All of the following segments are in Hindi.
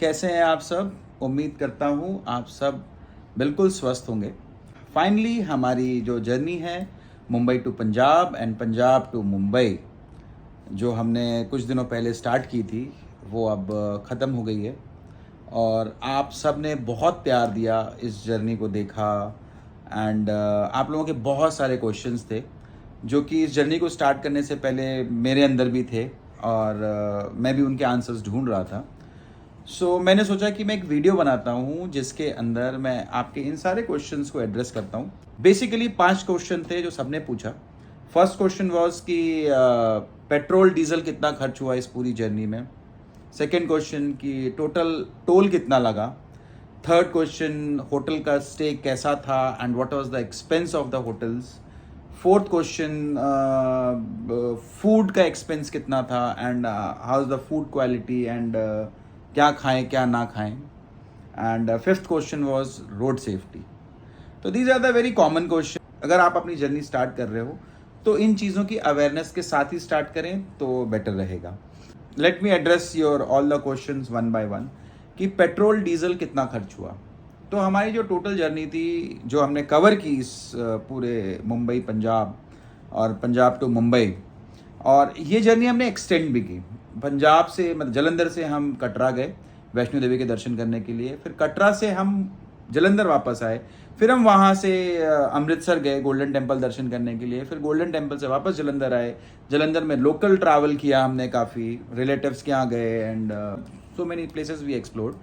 कैसे हैं आप सब? उम्मीद करता हूँ आप सब बिल्कुल स्वस्थ होंगे। फाइनली हमारी जो जर्नी है Mumbai to Punjab and Punjab to Mumbai, जो हमने कुछ दिनों पहले स्टार्ट की थी, वो अब ख़त्म हो गई है। और आप सब ने बहुत प्यार दिया, इस जर्नी को देखा एंड आप लोगों के बहुत सारे क्वेश्चंस थे जो कि इस जर्नी को स्टार्ट करने से पहले मेरे अंदर भी थे और मैं भी उनके आंसर्स ढूंढ रहा था। मैंने सोचा कि मैं एक वीडियो बनाता हूँ जिसके अंदर मैं आपके इन सारे क्वेश्चंस को एड्रेस करता हूँ। बेसिकली 5 क्वेश्चन थे जो सबने पूछा। फर्स्ट क्वेश्चन वाज कि पेट्रोल डीजल कितना खर्च हुआ इस पूरी जर्नी में। सेकेंड क्वेश्चन कि टोटल टोल कितना लगा। थर्ड क्वेश्चन होटल का स्टे कैसा था and what was the expense of the hotels. Fourth question food का एक्सपेंस कितना था and how is the food quality and क्या खाएं क्या ना खाएं। And fifth question was road safety. तो these are the very common question. अगर आप अपनी जर्नी स्टार्ट कर रहे हो तो इन चीज़ों की अवेयरनेस के साथ ही स्टार्ट करें तो बेटर रहेगा। Let me address your all the questions one by one कि पेट्रोल डीजल कितना खर्च हुआ। तो हमारी जो टोटल जर्नी थी, जो हमने कवर की इस पूरे मुंबई पंजाब और पंजाब टू मुंबई, और ये जर्नी हमने एक्सटेंड भी की। पंजाब से मतलब जलंधर से हम कटरा गए वैष्णो देवी के दर्शन करने के लिए, फिर कटरा से हम जलंधर वापस आए, फिर हम वहाँ से अमृतसर गए गोल्डन टेम्पल दर्शन करने के लिए, फिर गोल्डन टेम्पल से वापस जलंधर आए। जलंधर में लोकल ट्रैवल किया हमने, काफ़ी रिलेटिव्स के यहाँ गए and so many places we explored.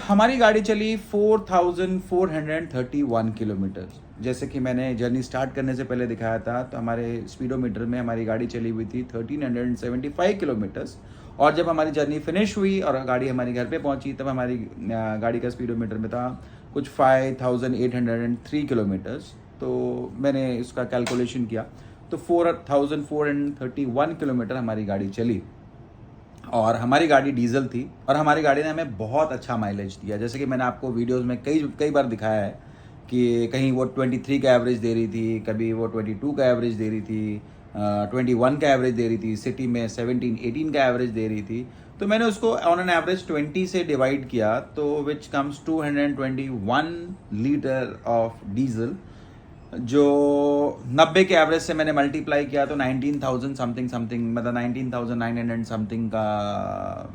हमारी गाड़ी चली 4431 किलोमीटर। जैसे कि मैंने जर्नी स्टार्ट करने से पहले दिखाया था, तो हमारे स्पीडोमीटर में हमारी गाड़ी चली हुई थी 1375 किलोमीटर्स। और जब हमारी जर्नी फिनिश हुई और गाड़ी हमारी घर पे पहुंची, तब हमारी गाड़ी का स्पीडोमीटर में था कुछ 5803 किलोमीटर्स। तो मैंने इसका कैलकुलेशन किया तो 4431 किलोमीटर हमारी गाड़ी चली। और हमारी गाड़ी डीजल थी और हमारी गाड़ी ने हमें बहुत अच्छा माइलेज दिया। जैसे कि मैंने आपको वीडियोस में कई बार दिखाया है कि कहीं वो 23 का एवरेज दे रही थी, कभी वो 22 का एवरेज दे रही थी, 21 का एवरेज दे रही थी, सिटी में 17-18 का एवरेज दे रही थी। तो मैंने उसको ऑन एन एवरेज 20 से डिवाइड किया, तो which comes 221 litre of diesel, जो 90 के एवरेज से मैंने मल्टीप्लाई किया तो 19,000 समथिंग समथिंग, मतलब 19,900 समथिंग का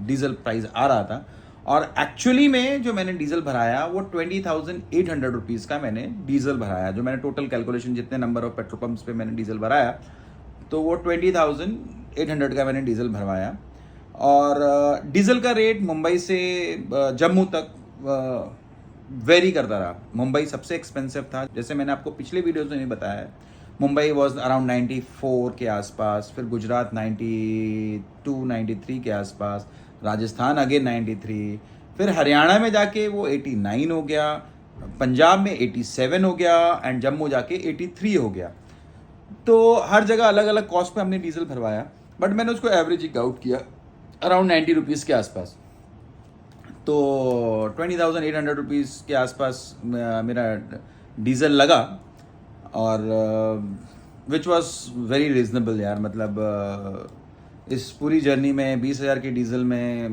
डीजल प्राइस आ रहा था। और एक्चुअली में जो मैंने डीजल भराया वो 20,800 रुपीज़ का मैंने डीजल भराया। जो मैंने टोटल कैलकुलेशन जितने नंबर ऑफ पेट्रोल पंप्स पे मैंने डीजल भराया, तो वो 20,800 का मैंने डीजल भरवाया। और डीजल का रेट मुंबई से जम्मू तक वेरी करता रहा। मुंबई सबसे एक्सपेंसिव था, जैसे मैंने आपको पिछले वीडियोस में भी बताया है। मुंबई वॉज अराउंड 94 के आसपास, फिर गुजरात 92-93 के आसपास, राजस्थान अगेन 93, फिर हरियाणा में जाके वो 89 हो गया, पंजाब में 87 हो गया एंड जम्मू जाके 83 हो गया। तो हर जगह अलग अलग कॉस्ट पे हमने डीजल भरवाया, बट मैंने उसको एवरेज आउट किया अराउंड 90 रुपीज़ के आसपास। तो 20,800 रुपीज़ के आसपास मेरा डीज़ल लगा, और विच वॉज वेरी रीज़नेबल यार। मतलब इस पूरी जर्नी में 20,000 के डीज़ल में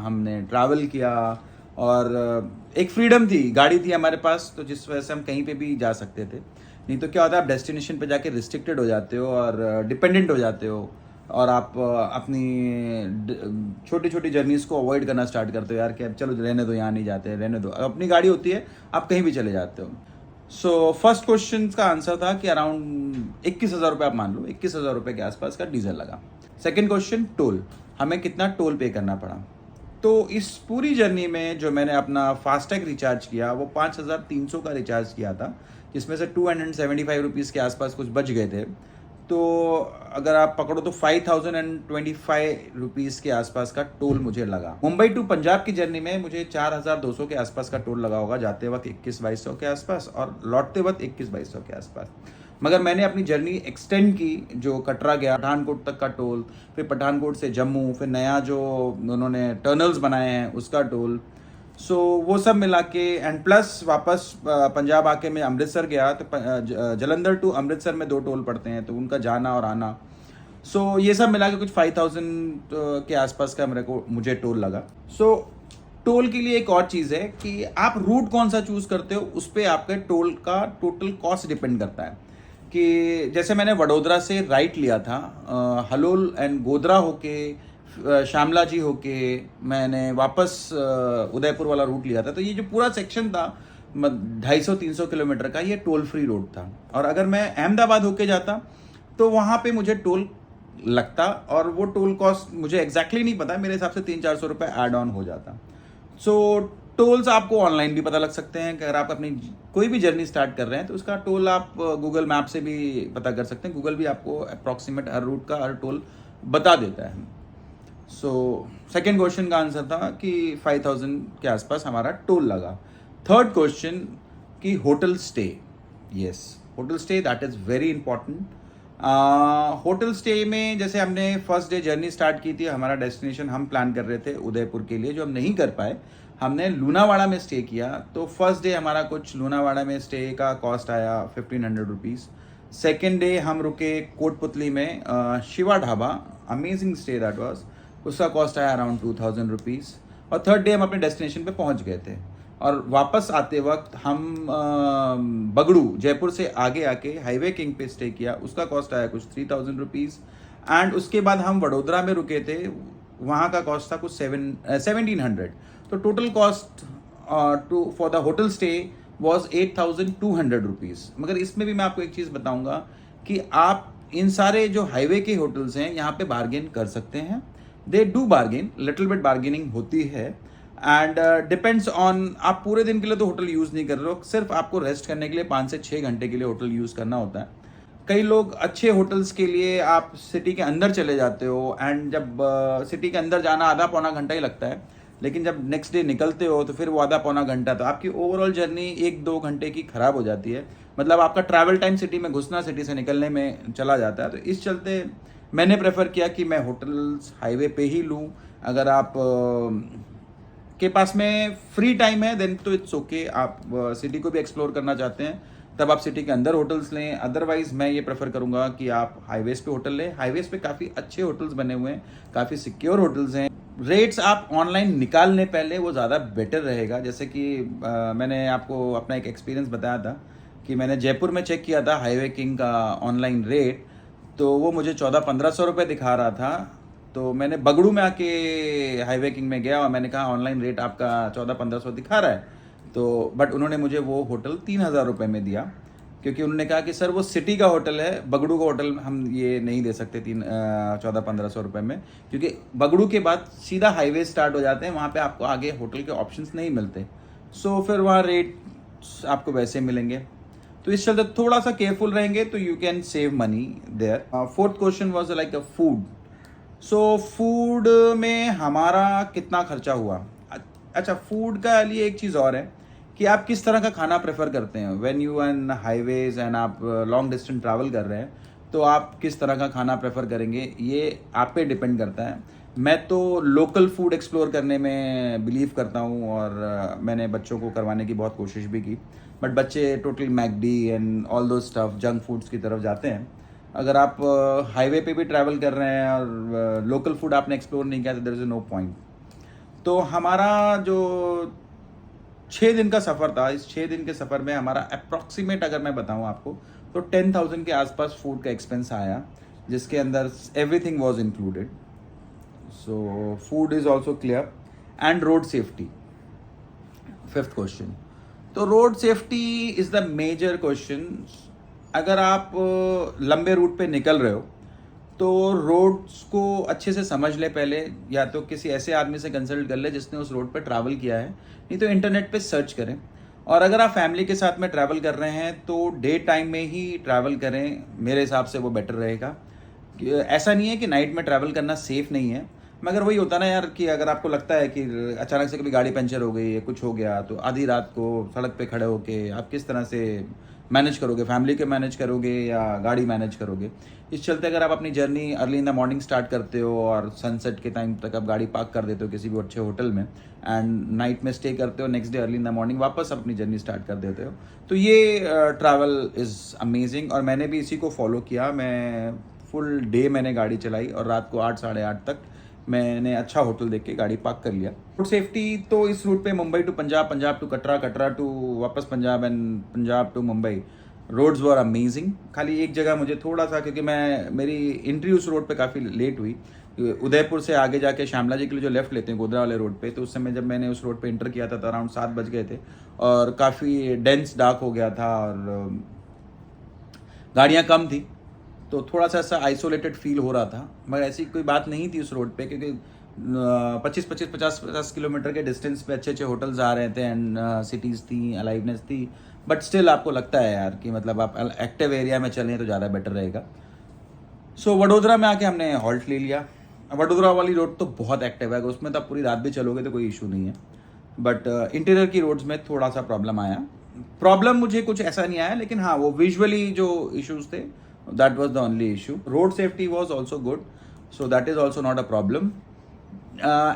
हमने ट्रैवल किया, और एक फ्रीडम थी, गाड़ी थी हमारे पास, तो जिस वजह से हम कहीं पे भी जा सकते थे। नहीं तो क्या होता है, आप डेस्टिनेशन पे जाके रिस्ट्रिक्टेड हो जाते हो और डिपेंडेंट हो जाते हो, और आप अपनी छोटी छोटी जर्नीज़ को अवॉइड करना स्टार्ट करते हो यार, कि अब चलो रहने दो, यहाँ नहीं जाते, रहने दो। अपनी गाड़ी होती है, आप कहीं भी चले जाते हो। फर्स्ट क्वेश्चन का आंसर था कि अराउंड 21,000 रुपये, आप मान लो 21,000 रुपये के आसपास का डीजल लगा। सेकेंड क्वेश्चन, टोल, हमें कितना टोल पे करना पड़ा। तो इस पूरी जर्नी में जो मैंने अपना फास्टैग रिचार्ज किया वो 5,300 का रिचार्ज किया था, जिसमें से 275 रुपीज़ के आसपास कुछ बच गए थे। तो अगर आप पकड़ो तो 5,025 रुपीज़ के आसपास का टोल मुझे लगा। मुंबई टू पंजाब की जर्नी में मुझे 4,200 के आसपास का टोल लगा होगा, जाते वक्त 21,200 के आसपास और लौटते वक्त 21,200 के आसपास। मगर मैंने अपनी जर्नी एक्सटेंड की, जो कटरा गया, पठानकोट तक का टोल, फिर पठानकोट से जम्मू, फिर नया जो उन्होंने टनल्स बनाए हैं उसका टोल। वो सब मिला के एंड प्लस वापस पंजाब आके मैं अमृतसर गया, तो जलंधर टू अमृतसर में 2 टोल पड़ते हैं, तो उनका जाना और आना। सो ये सब मिला के कुछ 5000 के आसपास का मुझे टोल लगा। सो टोल के लिए एक और चीज़ है कि आप रूट कौन सा चूज़ करते हो, उस पर आपके टोल का टोटल कॉस्ट डिपेंड करता है। कि जैसे मैंने वडोदरा से राइट लिया था, हलोल एंड गोधरा होके श्यामला जी होके मैंने वापस उदयपुर वाला रूट लिया था। तो ये जो पूरा सेक्शन था 250-300 किलोमीटर का, ये टोल फ्री रोड था। और अगर मैं अहमदाबाद होके जाता तो वहाँ पे मुझे टोल लगता, और वो टोल कॉस्ट मुझे एग्जैक्टली नहीं पता, मेरे हिसाब से 300-400 रुपये ऐड ऑन हो जाता। सो टोल्स आपको ऑनलाइन भी पता लग सकते हैं कि अगर आप अपनी कोई भी जर्नी स्टार्ट कर रहे हैं तो उसका टोल आप गूगल मैप से भी पता कर सकते हैं। गूगल भी आपको अप्रॉक्सीमेट हर रूट का हर टोल बता देता है। सो सेकेंड क्वेश्चन का आंसर था कि 5000 के आसपास हमारा टोल लगा। थर्ड क्वेश्चन कि hotel stay. Yes, hotel stay that is very important. Hotel stay में जैसे हमने फर्स्ट डे जर्नी स्टार्ट की थी, हमारा डेस्टिनेशन हम प्लान कर रहे थे उदयपुर के लिए, जो हम नहीं कर पाए, हमने लूनावाड़ा में स्टे किया। तो फर्स्ट डे हमारा कुछ लूनावाड़ा में स्टे का कॉस्ट आया 1500 रुपीज़। सेकेंड डे हम रुके कोटपुतली में Shiva dhaba, amazing stay that was, उसका कॉस्ट आया अराउंड 2000 रुपीज़। और थर्ड डे हम अपने डेस्टिनेशन पे पहुंच गए थे। और वापस आते वक्त हम बगड़ू, जयपुर से आगे आके हाईवे किंग पे स्टे किया, उसका कॉस्ट आया कुछ 3000 रुपीज़। एंड उसके बाद हम वडोदरा में रुके थे, वहाँ का कॉस्ट था कुछ 1700। तो total cost for the hotel stay was 8200 rupees. मगर इसमें भी मैं आपको एक चीज़ बताऊंगा कि आप इन सारे जो हाईवे के होटल्स हैं यहाँ पे बार्गेन कर सकते हैं। They do bargain, little bit bargaining होती है। एंड डिपेंड्स ऑन, आप पूरे दिन के लिए तो होटल यूज़ नहीं कर रहे हो, सिर्फ आपको रेस्ट करने के लिए 5 से 6 घंटे के लिए होटल यूज़ करना होता है। कई लोग अच्छे होटल्स के लिए आप सिटी के अंदर चले जाते हो, एंड जब सिटी के अंदर जाना आधा पौना घंटा ही लगता है, लेकिन जब नेक्स्ट डे निकलते हो तो फिर वो आधा पौना घंटा, तो आपकी ओवरऑल जर्नी 1-2 घंटे की खराब हो जाती है। मतलब आपका ट्रैवल टाइम सिटी में घुसना, सिटी से निकलने में चला जाता है। तो इस चलते मैंने प्रेफर किया कि मैं होटल्स हाईवे पे ही लूँ। अगर आप के पास में फ्री टाइम है देन तो इट्स ओके, आप सिटी को भी एक्सप्लोर करना चाहते हैं तब आप सिटी के अंदर होटल्स लें। अदरवाइज मैं ये प्रेफर करूंगा कि आप हाईवेज पे होटल लें। हाईवेज पे काफ़ी अच्छे होटल्स बने हुए हैं, काफ़ी सिक्योर होटल्स हैं। रेट्स आप ऑनलाइन निकाल लें पहले, वो ज़्यादा बेटर रहेगा। जैसे कि मैंने आपको अपना एक एक्सपीरियंस बताया था कि मैंने जयपुर में चेक किया था हाईवे किंग का ऑनलाइन रेट, तो वो मुझे 1400-1500 रुपये दिखा रहा था। तो मैंने बगड़ू में आके हाईवे किंग में गया और मैंने कहा ऑनलाइन रेट आपका 1400-1500 दिखा रहा है। तो बट उन्होंने मुझे वो होटल 3000 रुपये में दिया, क्योंकि उन्होंने कहा कि सर वो सिटी का होटल है, बगड़ू का होटल हम ये नहीं दे सकते 1400-1500 रुपये में, क्योंकि बगड़ू के बाद सीधा हाईवे स्टार्ट हो जाते हैं, वहाँ पे आपको आगे होटल के ऑप्शंस नहीं मिलते। सो फिर वहाँ रेट आपको वैसे मिलेंगे। तो इस चलते थोड़ा सा केयरफुल रहेंगे तो you can save money there. Fourth question was like a food. So food में हमारा कितना खर्चा हुआ। अच्छा, फूड का लिए एक चीज़ और है कि आप किस तरह का खाना प्रेफर करते हैं। When you an highways and आप लॉन्ग डिस्टेंस ट्रैवल कर रहे हैं तो आप किस तरह का खाना प्रेफर करेंगे, ये आप पे डिपेंड करता है। मैं तो लोकल फूड एक्सप्लोर करने में बिलीव करता हूँ, और मैंने बच्चों को करवाने की बहुत कोशिश भी की, बट बच्चे टोटल मैकडी एंड ऑल दो स्टफ जंक फूड्स की तरफ जाते हैं। अगर आप हाईवे पे भी ट्रैवल कर रहे हैं और लोकल फूड आपने एक्सप्लोर नहीं किया तो देयर इज़ नो पॉइंट। तो हमारा जो 6 दिन का सफ़र था, इस 6 दिन के सफ़र में हमारा अप्रॉक्सीमेट अगर मैं बताऊं आपको तो 10,000 के आसपास फूड का एक्सपेंस आया, जिसके अंदर everything was included. So food is also clear. And road safety, fifth question. तो road safety is the major question. अगर आप लंबे रूट पे निकल रहे हो तो रोड्स को अच्छे से समझ ले पहले, या तो किसी ऐसे आदमी से कंसल्ट कर ले जिसने उस रोड पे ट्रैवल किया है, नहीं तो इंटरनेट पे सर्च करें। और अगर आप फैमिली के साथ में ट्रैवल कर रहे हैं तो डे टाइम में ही ट्रैवल करें, मेरे हिसाब से वो बेटर रहेगा। ऐसा नहीं है कि नाइट में ट्रैवल करना सेफ नहीं है, मगर वही होता ना यार कि अगर आपको लगता है कि अचानक से कभी गाड़ी पंचर हो गई है, कुछ हो गया, तो आधी रात को सड़क पे खड़े होके आप किस तरह से मैनेज करोगे, फैमिली के मैनेज करोगे या गाड़ी मैनेज करोगे। इस चलते अगर आप अपनी journey early in the morning start करते हो और सनसेट के टाइम तक आप गाड़ी पार्क कर देते हो किसी भी अच्छे होटल में, एंड नाइट में स्टे करते हो, next day early in the morning वापस अपनी जर्नी स्टार्ट कर देते हो, तो ये ट्रैवल इज़ अमेजिंग। और मैंने भी इसी को फॉलो किया। मैं फुल डे मैंने गाड़ी चलाई और रात को 8 साढ़े 8 तक मैंने अच्छा होटल देख के गाड़ी पार्क कर लिया। रोड सेफ्टी तो इस रूट पे Mumbai to Punjab, Punjab to Katra, Katra to वापस Punjab and Punjab to Mumbai, roads were amazing. खाली एक जगह मुझे थोड़ा सा, क्योंकि मेरी एंट्री उस रोड पे काफ़ी लेट हुई, उदयपुर से आगे जाके श्यामला जी के लिए जो लेफ्ट लेते हैं गोदरा वाले रोड पे, तो उस समय जब मैंने उस रोड पे एंटर किया था तो अराउंड 7 बज गए थे और काफ़ी डेंस डार्क हो गया था और गाड़ियाँ कम थी, तो थोड़ा सा ऐसा आइसोलेटेड फील हो रहा था। मगर ऐसी कोई बात नहीं थी उस रोड पे, क्योंकि 50 किलोमीटर के डिस्टेंस पे अच्छे अच्छे होटल्स आ रहे थे एंड सिटीज़ थी, अलाइवनेस थी। बट स्टिल आपको लगता है यार कि मतलब आप एक्टिव एरिया में चलें तो ज़्यादा बेटर रहेगा। सो वडोदरा में आके हमने हॉल्ट ले लिया। वडोदरा वाली रोड तो बहुत एक्टिव है, उसमें तो आप पूरी रात भी चलोगे तो कोई इशू नहीं है। बट इंटीरियर की रोड्स में थोड़ा सा प्रॉब्लम आया। प्रॉब्लम मुझे कुछ ऐसा नहीं आया, लेकिन हाँ वो विजुअली जो इश्यूज थे, that was the only issue. Road safety was also good, so that is also not a problem.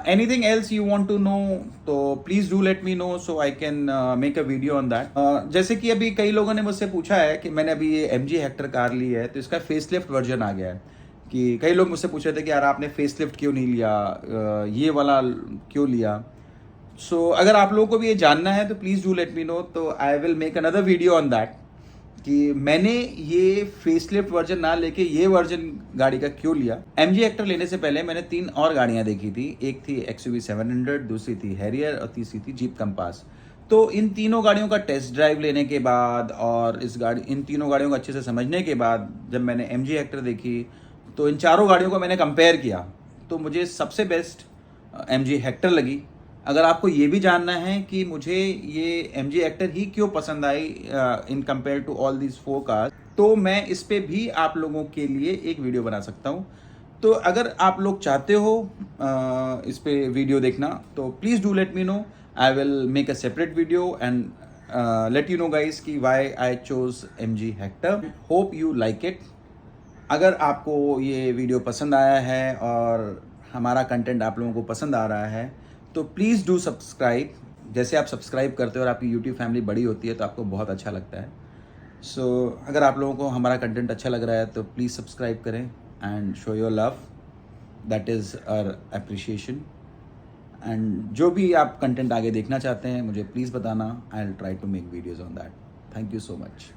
Anything else you want to know तो please do let me know so I can make a video on that. जैसे कि अभी कई लोगों ने मुझसे पूछा है कि मैंने अभी ये MG हेक्टर कार ली है तो इसका फेसलिफ्ट वर्जन आ गया है, कि कई लोग मुझसे पूछ रहे थे कि यार आपने फेसलिफ्ट क्यों नहीं लिया, ये वाला क्यों लिया। सो अगर आप लोगों को भी ये जानना है तो please do let me know, तो I will make another video on that कि मैंने ये फेसलिफ्ट वर्जन ना लेके ये वर्जन गाड़ी का क्यों लिया। MG हेक्टर लेने से पहले मैंने 3 और गाड़ियां देखी थी। एक थी XUV 700, दूसरी थी हैरियर और तीसरी थी जीप कंपास। तो इन तीनों गाड़ियों का टेस्ट ड्राइव लेने के बाद और इन तीनों गाड़ियों को अच्छे से समझने के बाद जब मैंने MG हेक्टर देखी तो इन चारों गाड़ियों को मैंने कंपेयर किया तो मुझे सबसे बेस्ट MG हेक्टर लगी। अगर आपको ये भी जानना है कि मुझे ये MG हेक्टर ही क्यों पसंद आई in compare to all these 4 cars, तो मैं इस पे भी आप लोगों के लिए एक वीडियो बना सकता हूँ। तो अगर आप लोग चाहते हो इस पे वीडियो देखना तो please do let me know, I will make a separate video and let you know guys कि why I chose MG Hector. Hope you like it. अगर आपको ये वीडियो पसंद आया है और हमारा कंटेंट आप लोगों को पसंद आ रहा है तो प्लीज़ डू सब्सक्राइब। जैसे आप सब्सक्राइब करते हो और आपकी यूट्यूब फैमिली बड़ी होती है तो आपको बहुत अच्छा लगता है। सो अगर आप लोगों को हमारा कंटेंट अच्छा लग रहा है तो प्लीज़ सब्सक्राइब करें and show your love, that is our appreciation. And जो भी आप कंटेंट आगे देखना चाहते हैं मुझे प्लीज़ बताना, I will try to make videos on that. Thank you so much.